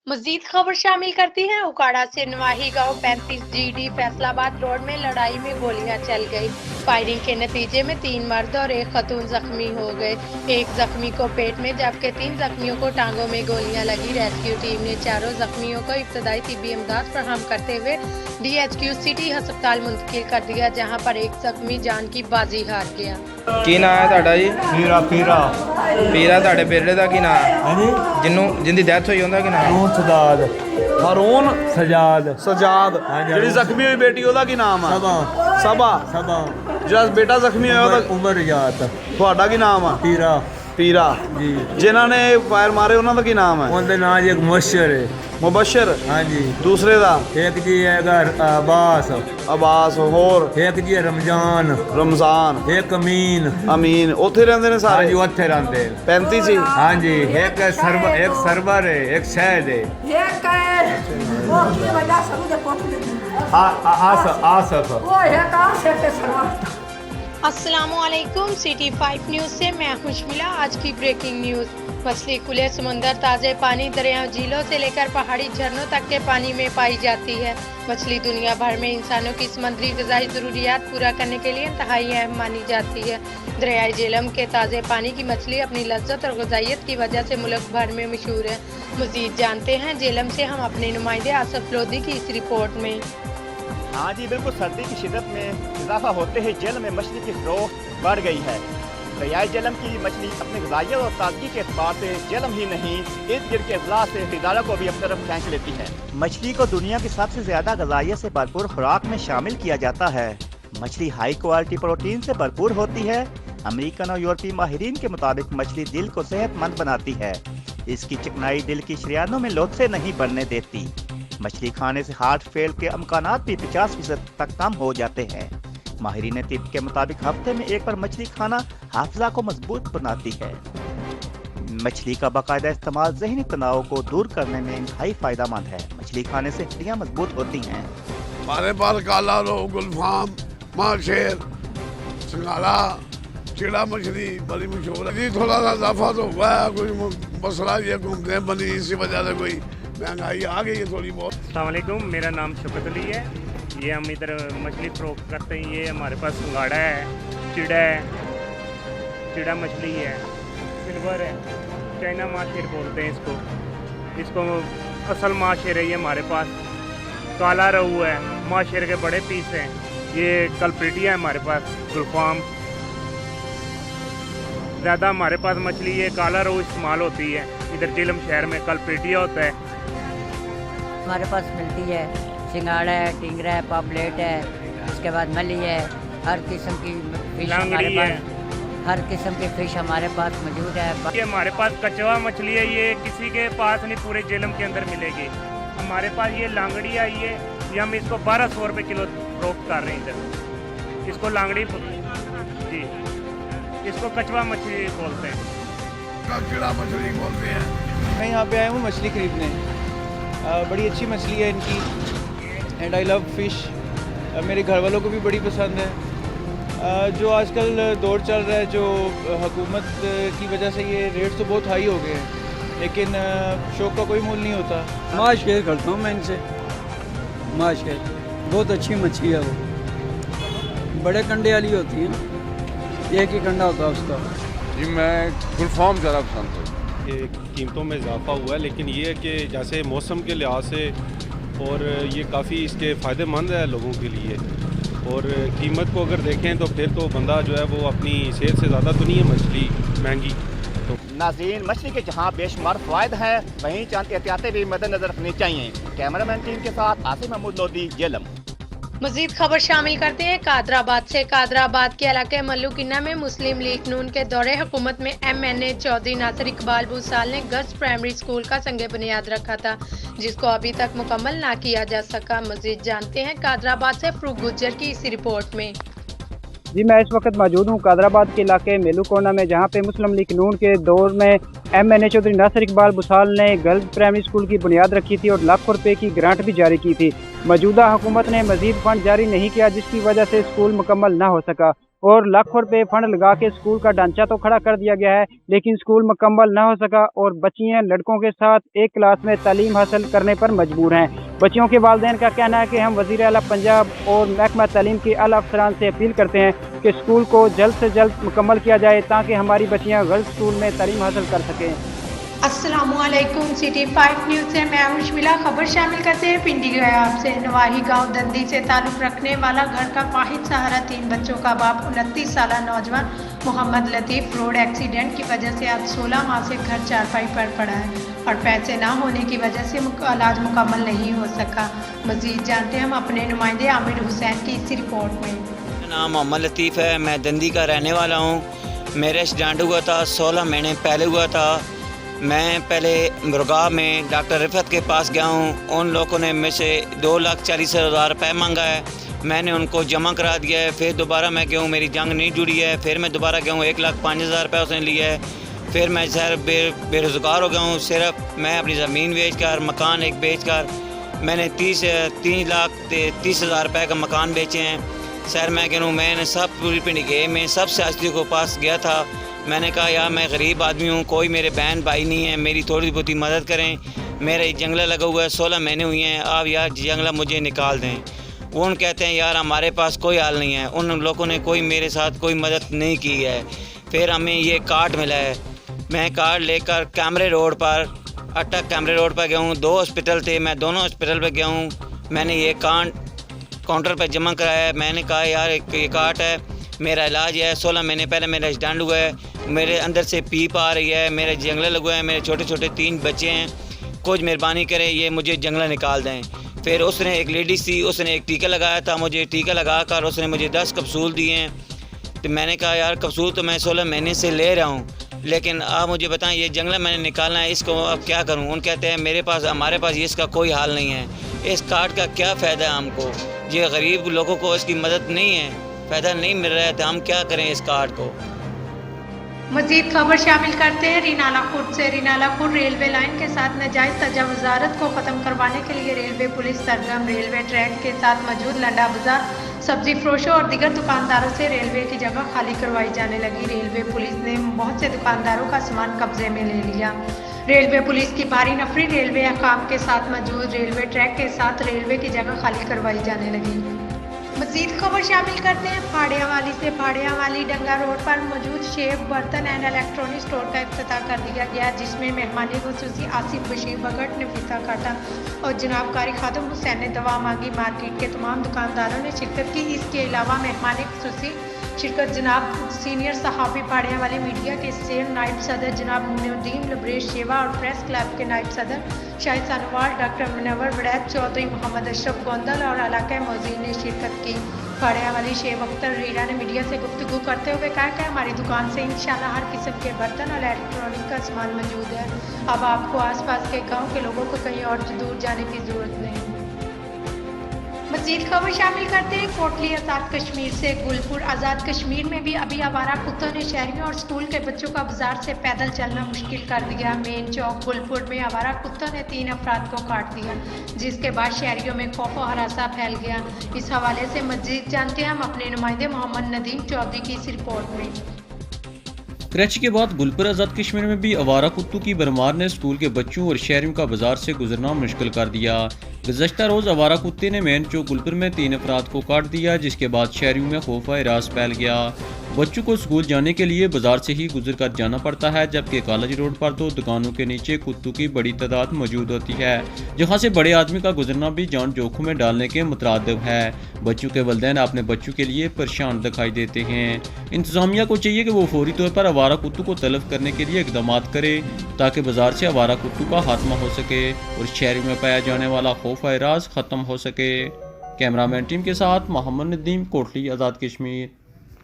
मजीद खबर शामिल करती है। उकाड़ा से नवाही गांव 35 GD फैसलाबाद रोड में लड़ाई में गोलियां चल गई। फायरिंग के नतीजे में 3 मर्द और 1 खतून जख्मी हो गए। एक जख्मी को पेट में जबकि 3 जख्मियों को टांगों में गोलियां लगी। रेस्क्यू टीम ने चारों जख्मियों को इब्तदाई तिब्बी इमदाद फराहम करते हुए DHQ सिटी अस्पताल मुंतकिल कर दिया, जहां पर एक जख्मी जान की बाजी हार गया। ਕੀ ਨਾਂ ਹੈ ਤੁਹਾਡਾ ਜੀ? ਪੀਰਾ ਪੀਰਾ ਪੀਰਾ ਤੁਹਾਡੇ ਬੇਟੇ ਦਾ ਕੀ ਨਾਂ ਹੈ? ਹਾਂਜੀ ਜਿੰਦੀ ਡੈਥ ਹੋਈ ਉਹਦਾ ਕੀ ਨਾਂ ਹੈ? ਨੂੰ ਸਦਾਦ ਹਾਰੂਨ ਸਜਾਦ ਸਜਾਦ। ਹਾਂਜੀ। ਜਿਹੜੀ ਜ਼ਖਮੀ ਹੋਈ ਬੇਟੀ ਉਹਦਾ ਕੀ ਨਾਮ ਆ? ਸਭਾ ਸਭਾ। ਸਭਾ ਜਿਹੜਾ ਬੇਟਾ ਜ਼ਖਮੀ ਹੋਇਆ ਉਹਦਾ ਉਮਰ ਯਾਤ ਤੁਹਾਡਾ ਕੀ ਨਾਮ ਆ? ਪੀਰਾ ਪੀਰਾ। ਜੀ ਜਿਨ੍ਹਾਂ ਨੇ ਫਾਇਰ ਮਾਰੇ ਉਹਨਾਂ ਦਾ ਕੀ ਨਾਮ ਹੈ? ਉਹਦੇ ਨਾਂ ਜੀ ਇੱਕ ਮੁਬਸ਼ਰ ਹੈ। ਮੁਬਸ਼ਰ। ਹਾਂਜੀ ਦੂਸਰੇ ਦਾ ਇੱਕ ਜੀ ਹੈਗਾ ਅਬਾਸ, ਅਬਾਸ। ਹੋਰ ਇੱਕ ਜੀ ਰਮਜ਼ਾਨ, ਰਮਜ਼ਾਨ, ਇੱਕ ਅਮੀਨ। ਅਮੀਨ। ਉੱਥੇ ਰਹਿੰਦੇ ਨੇ ਸਾਰੇ? ਹਾਂਜੀ ਉੱਥੇ ਰਹਿੰਦੇ। 35 ਸੀ। ਹਾਂਜੀ ਇੱਕ ਸਰਵਰ ਹੈ, ਇੱਕ ਸ਼ਹਿਦ ਹੈ। एक है वो की वजह से मुझे पोट देती आसफ वो है कहाँ से के सरवा। अस्सलामुअलैकुम, सिटी 5 न्यूज़ से मैं खुशमिला। आज की ब्रेकिंग न्यूज़। मछली खुले समुंदर, ताज़े पानी, दरियाओं, झीलों से लेकर पहाड़ी झरनों तक के पानी में पाई जाती है। मछली दुनिया भर में इंसानों की समुद्री ग़िज़ाई ज़रूरियात पूरा करने के लिए इंतहाई अहम मानी जाती है। दरियाई झेलम के ताज़े पानी की मछली अपनी लज्जत और ग़िज़ाइयत की वजह से मुल्क भर में मशहूर है। मज़ीद जानते हैं झेलम से हम अपने नुमाइंदे आसफ लोधी की इस रिपोर्ट में। हाँ जी बिल्कुल, सर्दी की शिद्दत में इजाफा होते ही झेलम में मछली की फ़रोख्त बढ़ गई है। दरियाई झेलम की मछली अपनी ग़िज़ाइयत और ताजगी के एतबार से झेलम ही नहीं, इर्द गिर्द के अजला से खरीदारों को भी अपनी तरफ खींच लेती है। मछली को दुनिया की सबसे ज़्यादा ग़िज़ाइयत से भरपूर खुराक में शामिल किया जाता है। मछली हाई क्वालिटी प्रोटीन से भरपूर होती है। अमेरिकन और यूरोपीय माहिरीन के मुताबिक मछली दिल को सेहतमंद बनाती है। इसकी चिकनाई दिल की शरियानों में लोथसे नहीं बनने देती। मछली खाने से हार्ट फेल के अमकानात भी 50% तक कम हो जाते हैं। माहिरीन तिब के मुताबिक हफ्ते में एक बार मछली खाना हाफिजा को मजबूत बनाती है। मछली का बाकायदा इस्तेमाल ज़हनी तनाव को दूर करने में इंतहाई फ़ायदेमंद है। मछली खाने से हड्डियाँ मजबूत होती हैं। हमारे पास काला रो, गुलफाम, माशेर, सिंगाड़ा, चिड़ा मछली बड़ी मशहूर है। थोड़ा सा इजाफा तो हुआ है, कोई मसला ये घूमते बनी, इसी वजह से कोई महंगाई आ गई है थोड़ी बहुत। अस्सलाम वालेकुम, मेरा नाम शौकत अली है। ये हम इधर मछली फ़रोख्त करते हैं। ये हमारे पास सिंगाड़ा है, चिड़ा है, चिड़ा मछली है, सिल्वर है, चाइना माशेर बोलते हैं इसको असल माशेर है। ये हमारे पास काला रहू है, माशेर के बड़े पीस हैं। ये कलप्रिटिया है हमारे पास, गुलफाम। ज़्यादा हमारे पास मछली ये काला रहू इस्तेमाल होती है। इधर झेलम शहर में कलप्रिटिया होता है। हमारे पास मिलती है सिंगाड़ा है, टिंगरा है, पापलेट है, उसके बाद मली है, हर किस्म की फिश हमारे पास, हर किस्म की फिश हमारे पास मौजूद है। ये हमारे पास कचवा मछली है, ये किसी के पास नहीं पूरे झेलम के अंदर मिलेगी। हमारे पास ये लांगड़ी आई है, ये हम इसको 1200 रुपये किलो फ़रोख्त कर रहे हैं इधर। इसको लांगड़ी जी, इसको कचवा मछली बोलते हैं। चिड़ा मछली बोलते हैं। मैं यहाँ पे आया हूँ मछली खरीदने। बड़ी अच्छी मछली है इनकी एंड आई लव फ़िश। मेरे घर वालों को भी बड़ी पसंद है। जो आजकल दौर चल रहा है, जो हुकूमत की वजह से ये रेट तो बहुत हाई हो गए हैं, लेकिन शौक़ का कोई मोल नहीं होता। माशेर करता हूँ मैं इनसे। माशेर बहुत अच्छी मछली है, वो बड़े कंडे वाली होती है ना, एक ही कंडा होता है उसका। जी मैं गुलफाम ज़्यादा पसंद है। ये कीमतों में इजाफा हुआ है, लेकिन ये है कि जैसे मौसम के लिहाज से और ये काफ़ी इसके फ़ायदेमंद है लोगों के लिए। और कीमत को अगर देखें तो फिर तो बंदा जो है वो अपनी सेहत से ज़्यादा तो नहीं है मछली महंगी। तो नाज़रीन, मछली के जहाँ बेशुमार फ़वाइद हैं, वहीं चंद एहतियातें भी मद्देनज़र रखनी चाहिए। कैमरामैन टीम के साथ आसिफ महमूद लोधी, झेलम। मजीद खबर शामिल करते हैं कादराबाद से। कादराबाद के इलाके मल्लुकिन्ना में मुस्लिम लीग नून के दौरे हुकूमत में MNA चौधरी नासिर इकबाल भूसाल ने गश्त प्राइमरी स्कूल का संगे बुनियाद रखा था, जिसको अभी तक मुकम्मल ना किया जा सका। मजीद जानते हैं कादराबाद से फरूक गुज्जर की इस रिपोर्ट में। जी मैं इस वक्त मौजूद हूँ कादराबाद के इलाके मेलुकोना में, जहाँ पे मुस्लिम लीग नून के दौर में MNA चौधरी नासिर इकबाल भूसाल ने गर्ल्स प्राइमरी स्कूल की बुनियाद रखी थी और लाखों रुपए की ग्रांट भी जारी की थी। मौजूदा हुकूमत ने मजीद फंड जारी नहीं किया, जिसकी वजह से स्कूल मुकम्मल ना हो सका और लाखों रुपए फंड लगा के स्कूल का ढांचा तो खड़ा कर दिया गया है, लेकिन स्कूल मुकम्मल न हो सका और बच्चियां लड़कों के साथ एक क्लास में तालीम हासिल करने पर मजबूर हैं। बच्चियों के वालिदैन का कहना है कि हम वज़ीर आला पंजाब और महकमा तालीम के आला अफसरान से अपील करते हैं कि स्कूल को जल्द से जल्द मुकम्मल किया जाए ताकि हमारी बच्चियाँ गर्ल्स स्कूल में तालीम हासिल कर सकें। अस्सलामुअलैकुम सिटी 5 न्यूज़ से मैं खुशमिला खबर शामिल करते हैं पिंडी गयाब से। नवाही गांव दंदी से ताल्लुक़ रखने वाला घर का वाहिद सहारा 3 बच्चों का बाप 29 साल नौजवान मोहम्मद लतीफ़ रोड एक्सीडेंट की वजह से आज 16 माह से घर चारपाई पर पड़ा है और पैसे ना होने की वजह से इलाज मुकम्मल नहीं हो सका। मज़ीद जानते हैं हम अपने नुमाइंदे आमिर हुसैन की इस रिपोर्ट में। मेरा नाम मोहम्मद लतीफ़ है, मैं दंदी का रहने वाला हूँ। मेरा एक्सीडेंट हुआ था 16 महीने पहले हुआ था। मैं पहले मुरगाह में डॉक्टर रिफत के पास गया हूँ। उन लोगों ने मेरे से 2,40,000 रुपये मांगा है, मैंने उनको जमा करा दिया है। फिर दोबारा मैं गया हूँ, मेरी जंग नहीं जुड़ी है। फिर मैं दोबारा गया हूँ, 1,05,000 रुपये उसने लिया है। फिर मैं सर बेरोज़गार हो गया हूँ। सिर्फ मैं अपनी ज़मीन बेच कर, मकान एक बेच कर मैंने 3,30,000 रुपये का मकान बेचे हैं। सर मैं कह रहा हूँ, मैंने सब पूरी पिंडी गए, मैं सब सियासतियों के पास गया था। मैंने कहा यार मैं गरीब आदमी हूँ, कोई मेरे बहन भाई नहीं है, मेरी थोड़ी बहुत मदद करें। मेरा जंगला लगा हुआ है, 16 महीने हुए हैं, आप यार जंगला मुझे निकाल दें। वो उन कहते हैं यार हमारे पास कोई हाल नहीं है। उन लोगों ने कोई मेरे साथ कोई मदद नहीं की है। फिर हमें ये कार्ड मिला है, मैं कार्ड लेकर कैमरे रोड पर अटक कैमरे रोड पर गया हूँ। 2 हॉस्पिटल थे, मैं दोनों हॉस्पिटल पर गया हूँ। मैंने ये कार्ड काउंटर पर जमा कराया है। मैंने कहा यार ये कार्ड है, मेरा इलाज है। 16 महीने पहले मेरा एक्सीडेंट हुआ है, मेरे अंदर से पीप आ रही है, मेरे जंगला लगे हुए हैं, मेरे छोटे छोटे 3 बच्चे हैं। कुछ मेहरबानी करें, ये मुझे जंगला निकाल दें। फिर उसने एक लेडीज़ थी, उसने एक टीका लगाया था मुझे, टीका लगा कर उसने मुझे 10 कैप्सूल दिए हैं। तो मैंने कहा यार कैप्सूल तो मैं 16 महीने से ले रहा हूँ, लेकिन आप मुझे बताएं ये जंगला मैंने निकालना है, इसको अब क्या करूँ। उन कहते हैं हमारे पास इसका कोई हाल नहीं है। इस कार्ड का क्या फ़ायदा है हमको? ये गरीब लोगों को इसकी मदद नहीं है, फ़ायदा नहीं मिल रहा है, तो हम क्या करें इस कार्ड को। मज़ीद खबर शामिल करते हैं रीनाला खुर्द से। रीनाला खुर्द रेलवे लाइन के साथ नाजायज़ तजावुज़ात को ख़त्म करवाने के लिए रेलवे पुलिस सरगर्म। रेलवे ट्रैक के साथ मौजूद लंडा बाजार सब्जी फरोशों और दीगर दुकानदारों से रेलवे की जगह खाली करवाई जाने लगी। रेलवे पुलिस ने बहुत से दुकानदारों का सामान कब्जे में ले लिया। रेलवे पुलिस की भारी नफरी रेलवे अहकाम के साथ मौजूद रेलवे ट्रैक के साथ रेलवे की जगह खाली करवाई जाने लगी। मज़ीद खबर शामिल करते हैं फाड़ियावाली से। फाड़ियावाली डंगा रोड पर मौजूद शेफ बर्तन एंड इलेक्ट्रॉनिक स्टोर का इफ्तिताह कर दिया गया, जिसमें मेहमानी खुसूसी आसिफ बशीर भगत, नफीसा काटा और जनाब कारी खादम हुसैन ने दवा मांगी। मार्केट के तमाम दुकानदारों ने शिरकत की। इसके अलावा मेहमानी खुसूसी शिरकत जनाब सीनियर सहाफ़ी फाड़ियावाली मीडिया के सेल नायब सदर जनाब मुनीउद्दीन लबरेश शेवा और प्रेस क्लब के नायब सदर शाहिद सनवार, डॉक्टर मुनव्वर वड़ैत चौधरी, मोहम्मद अशरफ गोंदल और इलाका मौज़ीन ने शिरकत की। फाड़ियावाली शेख अख्तर रीरा ने मीडिया से गुफ्तगू करते हुए कहा कि हमारी दुकान से इंशाल्लाह हर किस्म के बर्तन और इलेक्ट्रॉनिक का सामान मौजूद है। अब आपको आसपास के गाँव के लोगों को कहीं और दूर जाने की ज़रूरत नहीं। मज़ीद खबर शामिल करते हैं कोटली आज़ाद कश्मीर से। गुलपुर आज़ाद कश्मीर में भी अभी आवारा कुत्तों ने शहरियों और स्कूल के बच्चों का बाजार से पैदल चलना मुश्किल कर दिया। मेन चौक गुलपुर में आवारा कुत्तों ने 3 अफराद को काट दिया, जिसके बाद शहरियों में खौफ और हरासा फैल गया। इस हवाले से मज़ीद जानते हैं हम अपने नुमाइंदे मोहम्मद नदीम चौधरी की इस रिपोर्ट में। कराची के बाद गुलपुर आज़ाद कश्मीर में भी आवारा कुत्तों की भरमार ने स्कूल के बच्चों और शहरियों का बाजार से गुजरना मुश्किल कर दिया। गुज़श्ता रोज़ आवारा कुत्ते ने मेन चौक गुलपुर में 3 अफराद को काट दिया, जिसके बाद शहरियों में खौफ व हिरास फैल गया। बच्चों को स्कूल जाने के लिए बाजार से ही गुजर कर जाना पड़ता है, जबकि कॉलेज रोड पर तो दुकानों के नीचे कुत्तों की बड़ी तादाद मौजूद होती है, जहाँ से बड़े आदमी का गुजरना भी जान जोखिम में डालने के मुतरादिफ है। बच्चों के वालिदैन अपने बच्चों के लिए परेशान दिखाई देते हैं। इंतजामिया को चाहिए कि वो फौरी तौर पर आवारा कुत्तों को तलब करने के लिए इकदाम करे, ताकि बाजार से आवारा कुत्तों का खात्मा हो सके और शहरों में पाया जाने वाला खौफ व खत्म हो सके। कैमरामैन टीम के साथ मोहम्मद नदीम, कोटली, आज़ाद कश्मीर।